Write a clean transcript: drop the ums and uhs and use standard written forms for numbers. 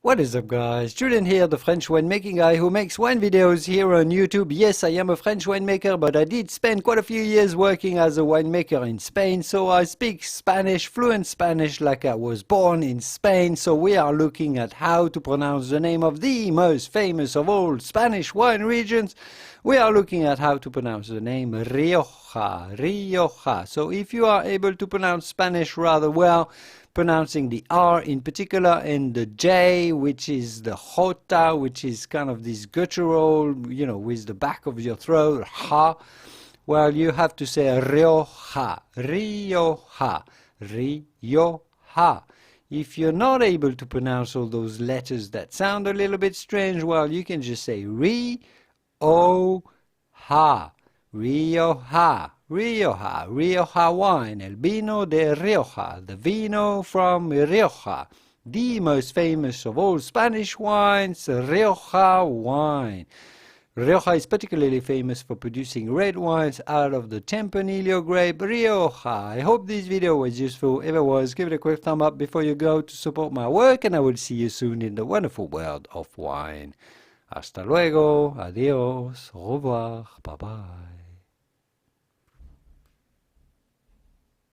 What is up, guys? Julien here, the French winemaking guy who makes wine videos here on YouTube. Yes, I am a French winemaker, but I did spend quite a few years working as a winemaker in Spain, so I speak Spanish, fluent Spanish, like I was born in Spain. So we are looking at how to pronounce the name of the most famous of all Spanish wine regions. We are looking at how to pronounce the name Rioja, Rioja. So if you are able to pronounce Spanish rather well, pronouncing the R in particular and the J, which is the jota, which is kind of this guttural, with the back of your throat, ha. Well, you have to say Rioja, Rioja, Rioja. If you're not able to pronounce all those letters that sound a little bit strange, well, you can just say Rioja, Rioja. Rioja, Rioja wine, el vino de Rioja, the vino from Rioja, the most famous of all Spanish wines, Rioja wine. Rioja is particularly famous for producing red wines out of the tempranillo grape Rioja. I hope this video was useful. If it was, give it a quick thumb up before you go to support my work, and I will see you soon in the wonderful world of wine. Hasta luego, adios, au revoir, bye bye.